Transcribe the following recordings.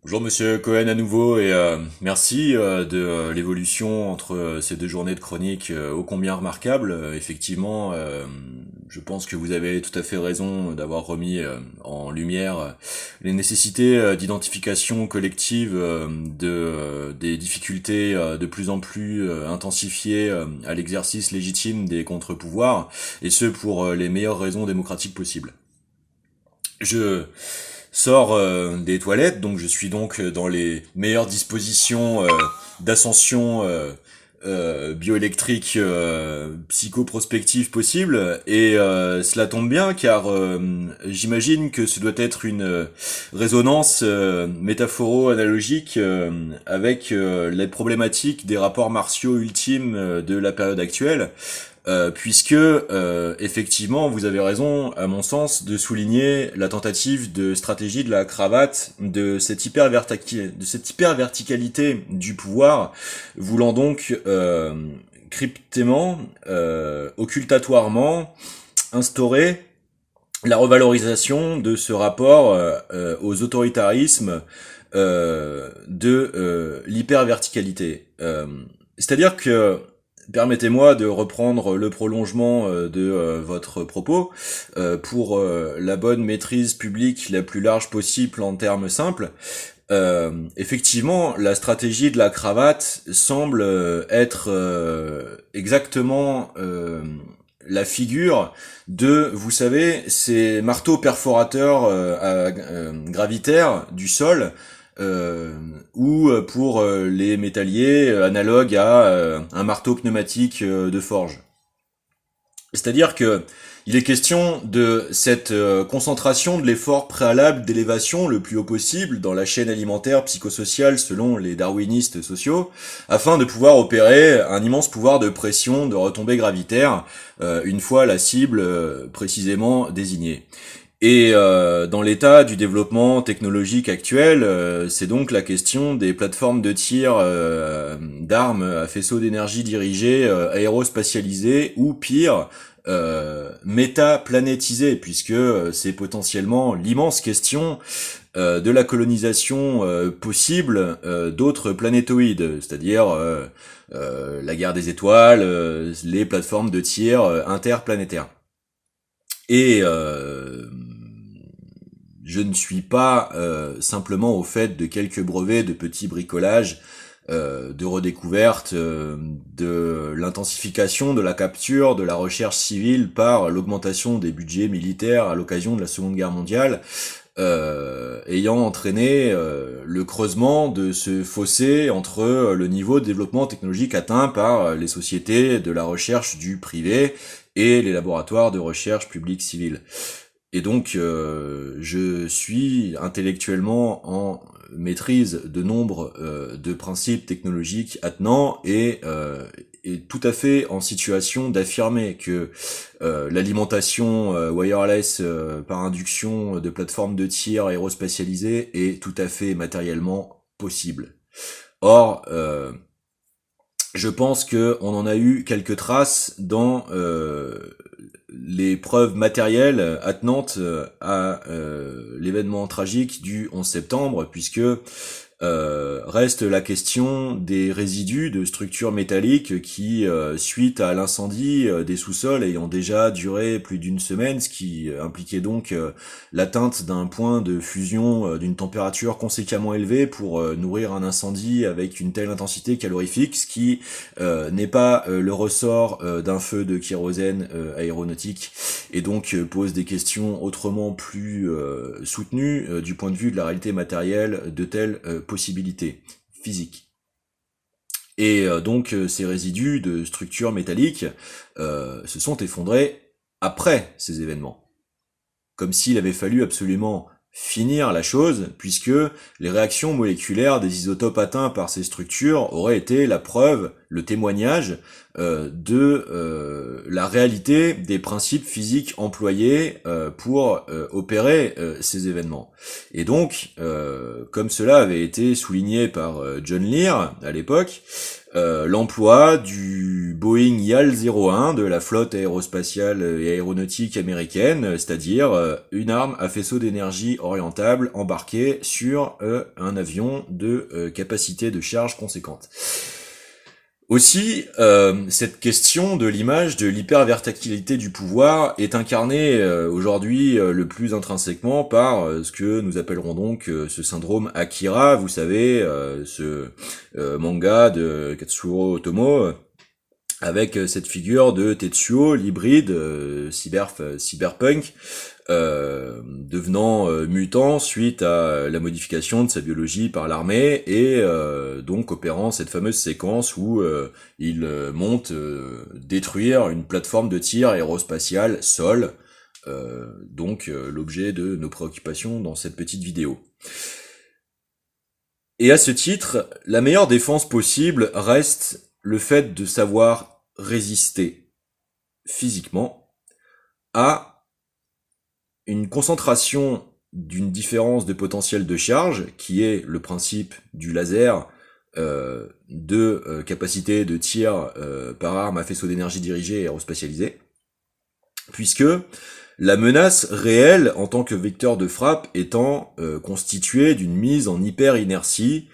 Bonjour Monsieur Cohen à nouveau et merci de l'évolution entre ces deux journées de chronique ô combien remarquables. Effectivement, je pense que vous avez tout à fait raison d'avoir remis en lumière les nécessités d'identification collective des difficultés de plus en plus intensifiées à l'exercice légitime des contre-pouvoirs, et ce pour les meilleures raisons démocratiques possibles. Je sors des toilettes, donc je suis donc dans les meilleures dispositions d'ascension bioélectrique psychoprospective possible, et cela tombe bien car j'imagine que ce doit être une résonance métaphoro-analogique avec les problématiques des rapports martiaux ultimes de la période actuelle. Puisque effectivement, vous avez raison, à mon sens, de souligner la tentative de stratégie de la cravate de cette hyperverticalité du pouvoir, voulant donc cryptément, occultatoirement, instaurer la revalorisation de ce rapport aux autoritarismes de l'hyperverticalité. C'est-à-dire que permettez-moi de reprendre le prolongement de votre propos pour la bonne maîtrise publique la plus large possible en termes simples. Effectivement, la stratégie de la cravate semble être exactement la figure de, vous savez, ces marteaux perforateurs gravitaires du sol, ou pour les métalliers analogue à un marteau pneumatique de forge. C'est-à-dire que il est question de cette concentration de l'effort préalable d'élévation le plus haut possible dans la chaîne alimentaire psychosociale selon les darwinistes sociaux, afin de pouvoir opérer un immense pouvoir de pression de retombée gravitaire une fois la cible précisément désignée. Et dans l'état du développement technologique actuel, c'est donc la question des plateformes de tir d'armes à faisceaux d'énergie dirigées, aérospatialisées, ou pire, métaplanétisées, puisque c'est potentiellement l'immense question de la colonisation possible d'autres planétoïdes, c'est-à-dire la guerre des étoiles, les plateformes de tir interplanétaires. Et je ne suis pas simplement au fait de quelques brevets de petits bricolages, de redécouverte, de l'intensification de la capture de la recherche civile par l'augmentation des budgets militaires à l'occasion de la Seconde Guerre mondiale, ayant entraîné le creusement de ce fossé entre le niveau de développement technologique atteint par les sociétés de la recherche du privé et les laboratoires de recherche publics civils. Et donc, je suis intellectuellement en maîtrise de nombre de principes technologiques attenants, et tout à fait en situation d'affirmer que l'alimentation wireless par induction de plateformes de tir aérospatialisées est tout à fait matériellement possible. Or, je pense que on en a eu quelques traces dans les preuves matérielles attenantes à l'événement tragique du 11 septembre, puisque reste la question des résidus de structures métalliques qui, suite à l'incendie des sous-sols ayant déjà duré plus d'une semaine, ce qui impliquait donc l'atteinte d'un point de fusion d'une température conséquemment élevée pour nourrir un incendie avec une telle intensité calorifique, ce qui n'est pas le ressort d'un feu de kérosène aéronautique, et donc pose des questions autrement plus soutenues du point de vue de la réalité matérielle de telles possibilités physiques. Et donc ces résidus de structures métalliques se sont effondrés après ces événements, comme s'il avait fallu absolument finir la chose, puisque les réactions moléculaires des isotopes atteints par ces structures auraient été la preuve, le témoignage de la réalité des principes physiques employés pour opérer ces événements. Et donc, comme cela avait été souligné par John Lear à l'époque, l'emploi du Boeing YAL-01 de la flotte aérospatiale et aéronautique américaine, c'est-à-dire une arme à faisceau d'énergie orientable embarquée sur un avion de capacité de charge conséquente. Aussi, cette question de l'image de l'hyperverticalité du pouvoir est incarnée aujourd'hui le plus intrinsèquement par ce que nous appellerons donc ce syndrome Akira, vous savez, ce manga de Katsuhiro Otomo, avec cette figure de Tetsuo, l'hybride cyberpunk, devenant mutant suite à la modification de sa biologie par l'armée et donc opérant cette fameuse séquence où il monte détruire une plateforme de tir aérospatiale sol, donc l'objet de nos préoccupations dans cette petite vidéo. Et à ce titre, la meilleure défense possible reste le fait de savoir résister physiquement à une concentration d'une différence de potentiel de charge, qui est le principe du laser, de capacité de tir par arme à faisceau d'énergie dirigée et aérospatialisée, puisque la menace réelle en tant que vecteur de frappe étant constituée d'une mise en hyper-inertie,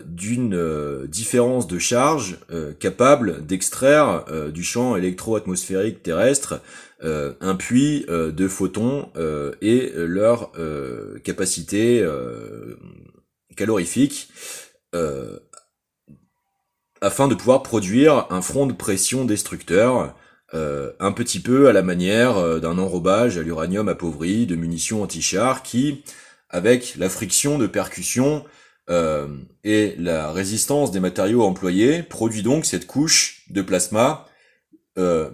d'une différence de charge capable d'extraire du champ électro-atmosphérique terrestre un puits de photons et leur capacité calorifique afin de pouvoir produire un front de pression destructeur un petit peu à la manière d'un enrobage à l'uranium appauvri de munitions anti-char qui, avec la friction de percussion et la résistance des matériaux employés, produit donc cette couche de plasma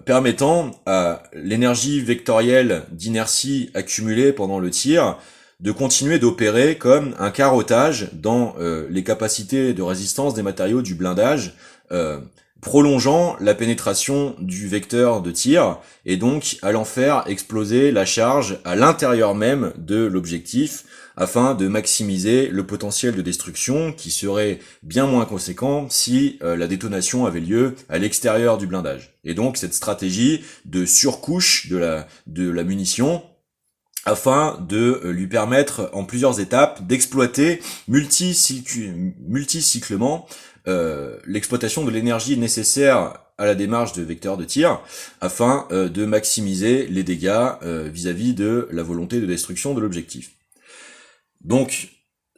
permettant à l'énergie vectorielle d'inertie accumulée pendant le tir de continuer d'opérer comme un carottage dans les capacités de résistance des matériaux du blindage, prolongeant la pénétration du vecteur de tir et donc allant faire exploser la charge à l'intérieur même de l'objectif afin de maximiser le potentiel de destruction qui serait bien moins conséquent si la détonation avait lieu à l'extérieur du blindage. Et donc cette stratégie de surcouche de la munition afin de lui permettre en plusieurs étapes d'exploiter multicyclement l'exploitation de l'énergie nécessaire à la démarche de vecteur de tir afin de maximiser les dégâts vis-à-vis de la volonté de destruction de l'objectif. Donc,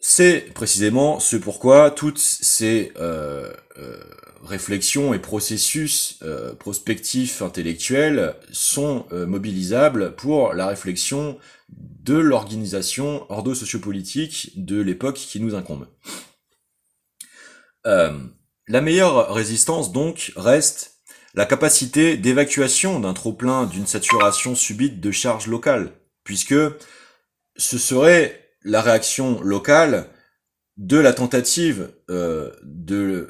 c'est précisément ce pourquoi toutes ces réflexions et processus prospectifs intellectuels sont mobilisables pour la réflexion de l'organisation ordo-sociopolitique de l'époque qui nous incombe. La meilleure résistance, donc, reste la capacité d'évacuation d'un trop-plein d'une saturation subite de charge locale, puisque ce serait la réaction locale de la tentative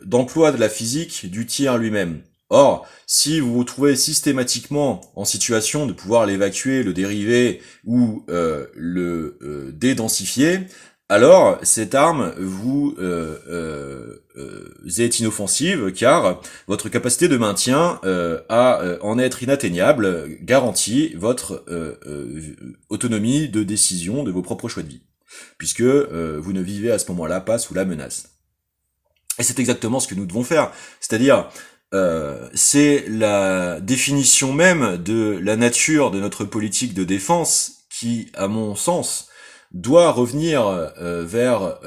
d'emploi de la physique du tir lui-même. Or, si vous vous trouvez systématiquement en situation de pouvoir l'évacuer, le dériver ou le dédensifier, alors cette arme vous est inoffensive car votre capacité de maintien à en être inatteignable garantit votre autonomie de décision de vos propres choix de vie, puisque vous ne vivez à ce moment-là pas sous la menace. Et c'est exactement ce que nous devons faire, c'est-à-dire c'est la définition même de la nature de notre politique de défense qui, à mon sens, doit revenir vers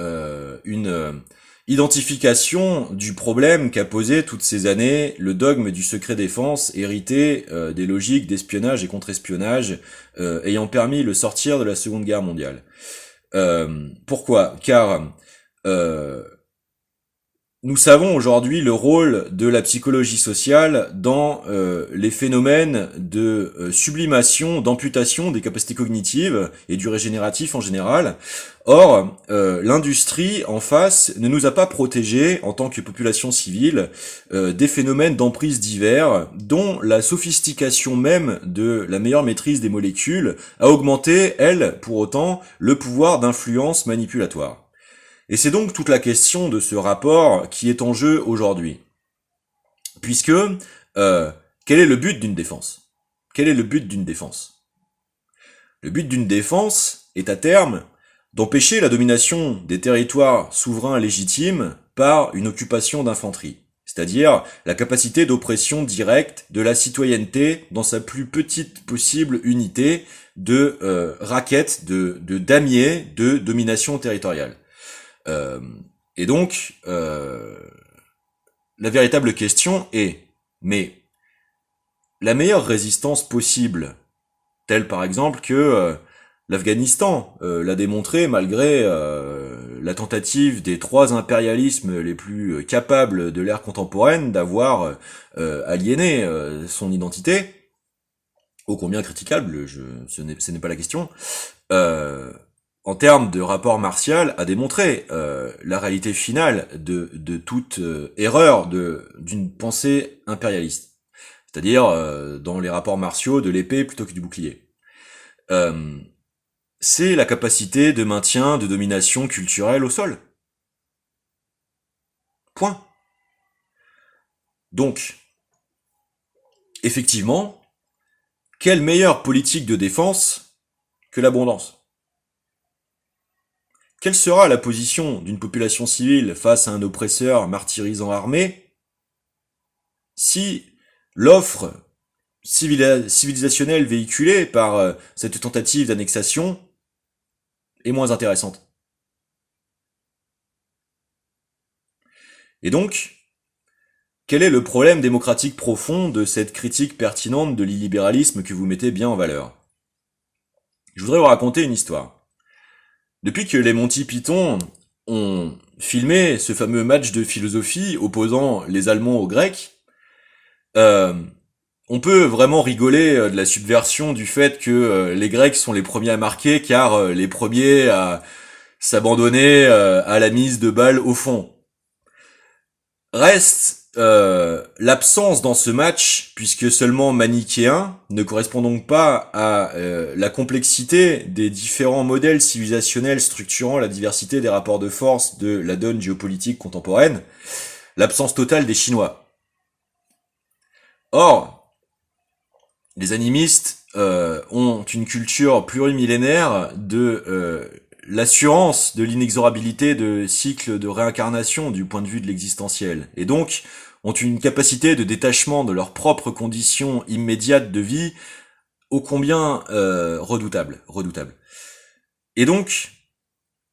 une identification du problème qu'a posé toutes ces années le dogme du secret défense hérité des logiques d'espionnage et contre-espionnage ayant permis le sortir de la Seconde Guerre mondiale. Pourquoi ? Car nous savons aujourd'hui le rôle de la psychologie sociale dans les phénomènes de sublimation, d'amputation des capacités cognitives et du régénératif en général. Or, l'industrie en face ne nous a pas protégés en tant que population civile des phénomènes d'emprise divers dont la sophistication même de la meilleure maîtrise des molécules a augmenté, elle, pour autant, le pouvoir d'influence manipulatoire. Et c'est donc toute la question de ce rapport qui est en jeu aujourd'hui. Puisque, quel est le but d'une défense? Quel est le but d'une défense? Le but d'une défense est à terme d'empêcher la domination des territoires souverains légitimes par une occupation d'infanterie, c'est-à-dire la capacité d'oppression directe de la citoyenneté dans sa plus petite possible unité de raquette, de damier de domination territoriale. Et donc, la véritable question est, mais la meilleure résistance possible, telle par exemple que l'Afghanistan l'a démontré malgré la tentative des 3 impérialismes les plus capables de l'ère contemporaine d'avoir aliéné son identité, ô combien critiquable, ce n'est pas la question, en termes de rapport martial, a démontré la réalité finale de toute erreur d'une pensée impérialiste, c'est-à-dire dans les rapports martiaux de l'épée plutôt que du bouclier. C'est la capacité de maintien de domination culturelle au sol. Point. Donc, effectivement, quelle meilleure politique de défense que l'abondance? Quelle sera la position d'une population civile face à un oppresseur martyrisant armé si l'offre civilisationnelle véhiculée par cette tentative d'annexation est moins intéressante? Et donc, quel est le problème démocratique profond de cette critique pertinente de l'illibéralisme que vous mettez bien en valeur? Je voudrais vous raconter une histoire. Depuis que les Monty Python ont filmé ce fameux match de philosophie opposant les Allemands aux Grecs, on peut vraiment rigoler de la subversion du fait que les Grecs sont les premiers à marquer car les premiers à s'abandonner à la mise de balles au fond. Reste l'absence dans ce match, puisque seulement manichéen, ne correspond donc pas à la complexité des différents modèles civilisationnels structurant la diversité des rapports de force de la donne géopolitique contemporaine, l'absence totale des Chinois. Or, les animistes ont une culture plurimillénaire de l'assurance de l'inexorabilité de cycles de réincarnation du point de vue de l'existentiel, et donc ont une capacité de détachement de leurs propres conditions immédiates de vie ô combien redoutable. Et donc,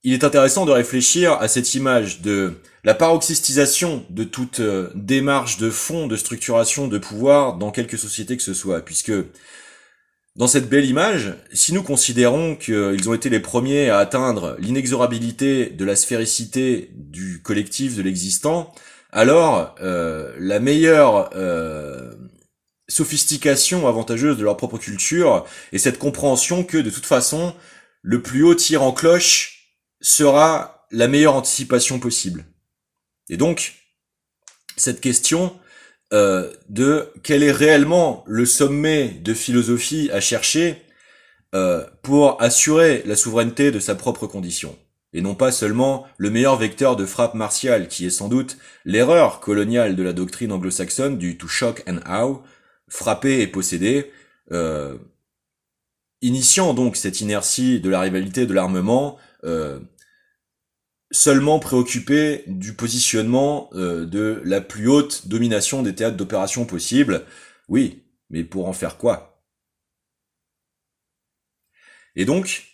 il est intéressant de réfléchir à cette image de la paroxystisation de toute démarche de fond de structuration de pouvoir dans quelque société que ce soit, puisque dans cette belle image, si nous considérons qu'ils ont été les premiers à atteindre l'inexorabilité de la sphéricité du collectif de l'existant, alors la meilleure sophistication avantageuse de leur propre culture est cette compréhension que de toute façon, le plus haut tir en cloche sera la meilleure anticipation possible. Et donc, cette question de quel est réellement le sommet de philosophie à chercher pour assurer la souveraineté de sa propre condition, et non pas seulement le meilleur vecteur de frappe martiale, qui est sans doute l'erreur coloniale de la doctrine anglo-saxonne du to shock and awe, frapper et posséder, initiant donc cette inertie de la rivalité de l'armement, seulement préoccupé du positionnement de la plus haute domination des théâtres d'opération possibles. Oui, mais pour en faire quoi? Et donc,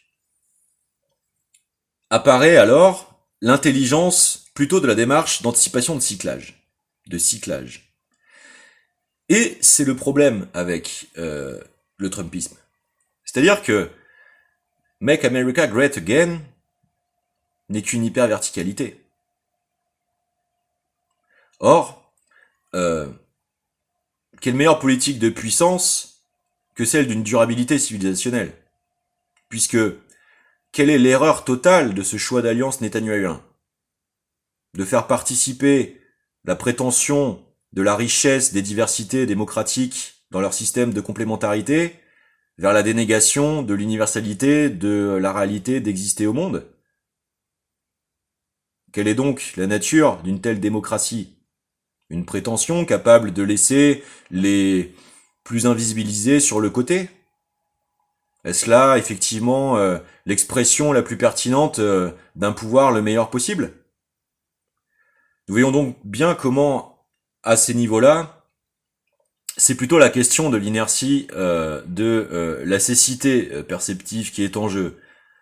apparaît alors l'intelligence plutôt de la démarche d'anticipation de cyclage. Et c'est le problème avec le Trumpisme. C'est-à-dire que Make America Great Again n'est qu'une hyperverticalité. Or, quelle meilleure politique de puissance que celle d'une durabilité civilisationnelle? Puisque, quelle est l'erreur totale de ce choix d'alliance netanyahuen? De faire participer la prétention de la richesse des diversités démocratiques dans leur système de complémentarité vers la dénégation de l'universalité de la réalité d'exister au monde? Quelle est donc la nature d'une telle démocratie? Une prétention capable de laisser les plus invisibilisés sur le côté? Est-ce là, effectivement, l'expression la plus pertinente d'un pouvoir le meilleur possible? Nous voyons donc bien comment, à ces niveaux-là, c'est plutôt la question de l'inertie, de la cécité perceptive qui est en jeu.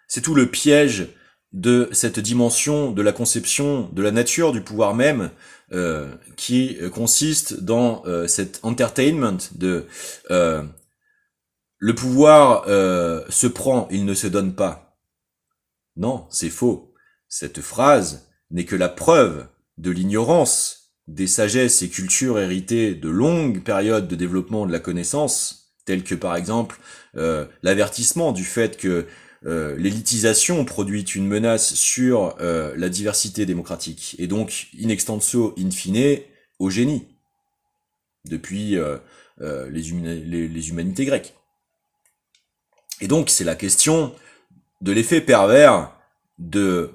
C'est tout le piège de cette dimension de la conception de la nature du pouvoir même, qui consiste dans cet entertainment de le pouvoir se prend, il ne se donne pas. Non, c'est faux. Cette phrase n'est que la preuve de l'ignorance des sagesses et cultures héritées de longues périodes de développement de la connaissance, telles que par exemple l'avertissement du fait que l'élitisation produit une menace sur la diversité démocratique, et donc in extenso in fine au génie, depuis les humanités grecques. Et donc c'est la question de l'effet pervers de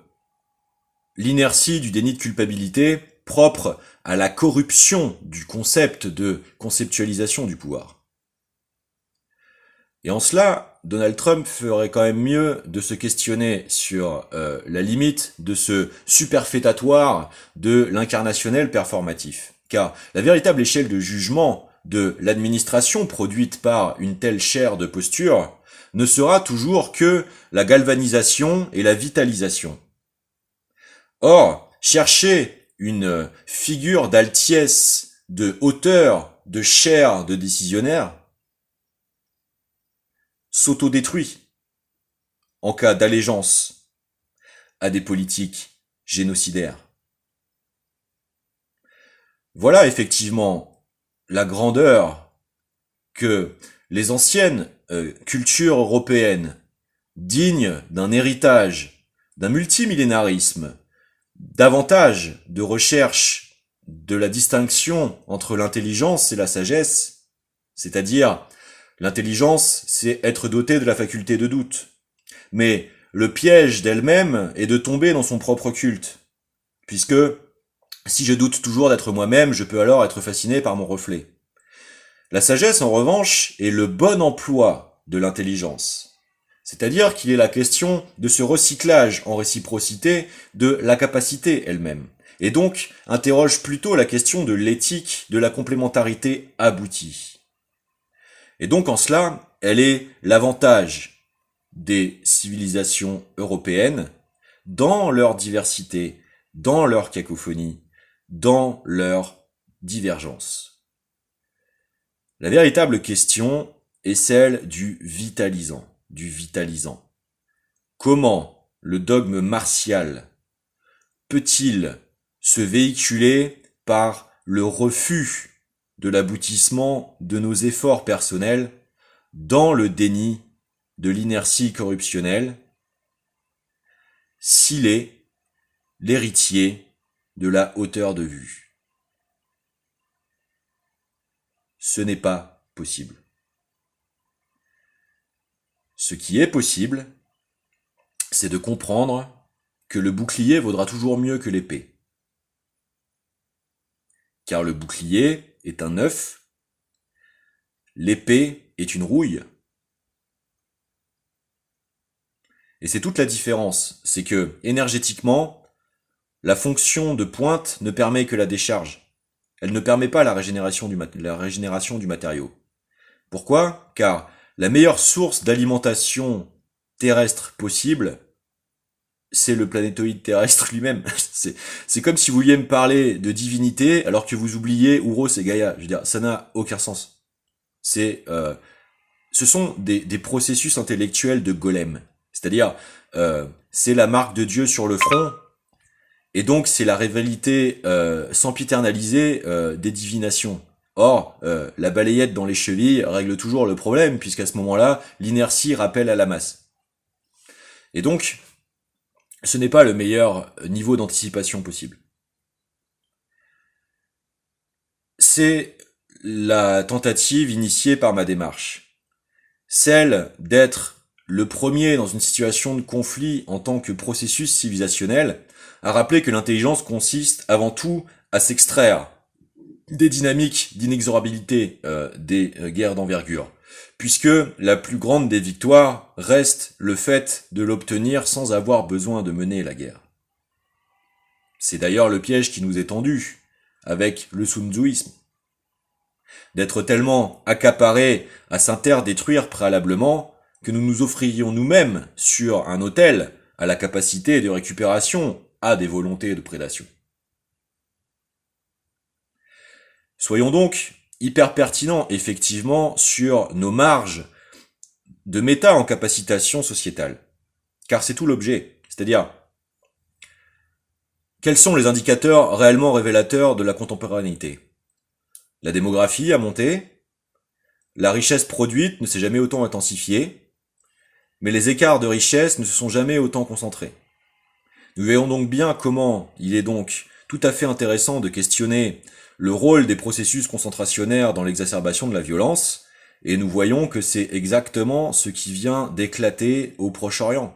l'inertie du déni de culpabilité propre à la corruption du concept de conceptualisation du pouvoir. Et en cela, Donald Trump ferait quand même mieux de se questionner sur la limite de ce superfétatoire de l'incarnationnel performatif. Car la véritable échelle de jugement de l'administration produite par une telle chaire de posture ne sera toujours que la galvanisation et la vitalisation. Or, chercher une figure d'altiesse, de hauteur, de chair de décisionnaire s'autodétruit en cas d'allégeance à des politiques génocidaires. Voilà effectivement la grandeur que les anciennes cultures européennes, dignes d'un héritage, d'un multimillénarisme, davantage de recherche de la distinction entre l'intelligence et la sagesse, c'est-à-dire l'intelligence, c'est être doté de la faculté de doute. Mais le piège d'elle-même est de tomber dans son propre culte, puisque si je doute toujours d'être moi-même, je peux alors être fasciné par mon reflet. La sagesse, en revanche, est le bon emploi de l'intelligence. C'est-à-dire qu'il est la question de ce recyclage en réciprocité de la capacité elle-même. Et donc, interroge plutôt la question de l'éthique de la complémentarité aboutie. Et donc, en cela, elle est l'avantage des civilisations européennes dans leur diversité, dans leur cacophonie, dans leur divergence. La véritable question est celle du vitalisant. Comment le dogme martial peut-il se véhiculer par le refus de l'aboutissement de nos efforts personnels dans le déni de l'inertie corruptionnelle, s'il est l'héritier de la hauteur de vue? Ce n'est pas possible. Ce qui est possible, c'est de comprendre que le bouclier vaudra toujours mieux que l'épée. Car le bouclier est un œuf, l'épée est une rouille. Et c'est toute la différence, c'est que, énergétiquement, la fonction de pointe ne permet que la décharge. Elle ne permet pas la régénération du matériau. Pourquoi? Car la meilleure source d'alimentation terrestre possible, c'est le planétoïde terrestre lui-même. C'est comme si vous vouliez me parler de divinité alors que vous oubliez Ouros et Gaïa. Je veux dire, ça n'a aucun sens. Ce sont des processus intellectuels de golem. C'est-à-dire, c'est la marque de Dieu sur le front, et donc c'est la rivalité sempiternalisée des divinations. Or, la balayette dans les chevilles règle toujours le problème, puisqu'à ce moment-là, l'inertie rappelle à la masse. Et donc, ce n'est pas le meilleur niveau d'anticipation possible. C'est la tentative initiée par ma démarche. Celle d'être le premier dans une situation de conflit en tant que processus civilisationnel, à rappeler que l'intelligence consiste avant tout à s'extraire des dynamiques d'inexorabilité des guerres d'envergure, puisque la plus grande des victoires reste le fait de l'obtenir sans avoir besoin de mener la guerre. C'est d'ailleurs le piège qui nous est tendu avec le sunzuisme. D'être tellement accaparés à s'interdétruire préalablement que nous nous offririons nous-mêmes sur un autel à la capacité de récupération à des volontés de prédation. Soyons donc hyper pertinents, effectivement, sur nos marges de méta en capacitation sociétale. Car c'est tout l'objet. C'est-à-dire, quels sont les indicateurs réellement révélateurs de la contemporanéité? La démographie a monté, la richesse produite ne s'est jamais autant intensifiée, mais les écarts de richesse ne se sont jamais autant concentrés. Nous voyons donc bien comment il est donc tout à fait intéressant de questionner le rôle des processus concentrationnaires dans l'exacerbation de la violence, et nous voyons que c'est exactement ce qui vient d'éclater au Proche-Orient.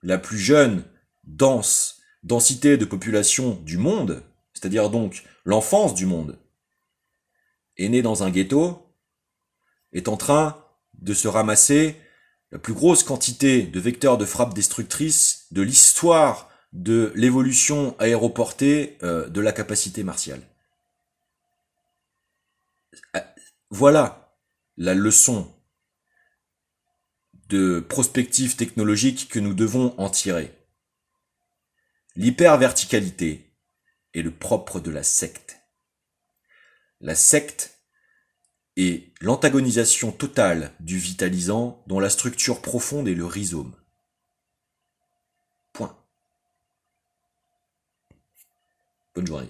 La plus jeune densité de population du monde, c'est-à-dire donc l'enfance du monde, est née dans un ghetto, est en train de se ramasser la plus grosse quantité de vecteurs de frappe destructrice de l'histoire de l'évolution aéroportée de la capacité martiale. Voilà la leçon de prospective technologique que nous devons en tirer. L'hyperverticalité est le propre de la secte. La secte est l'antagonisation totale du vitalisant dont la structure profonde est le rhizome. Point. Bonne journée.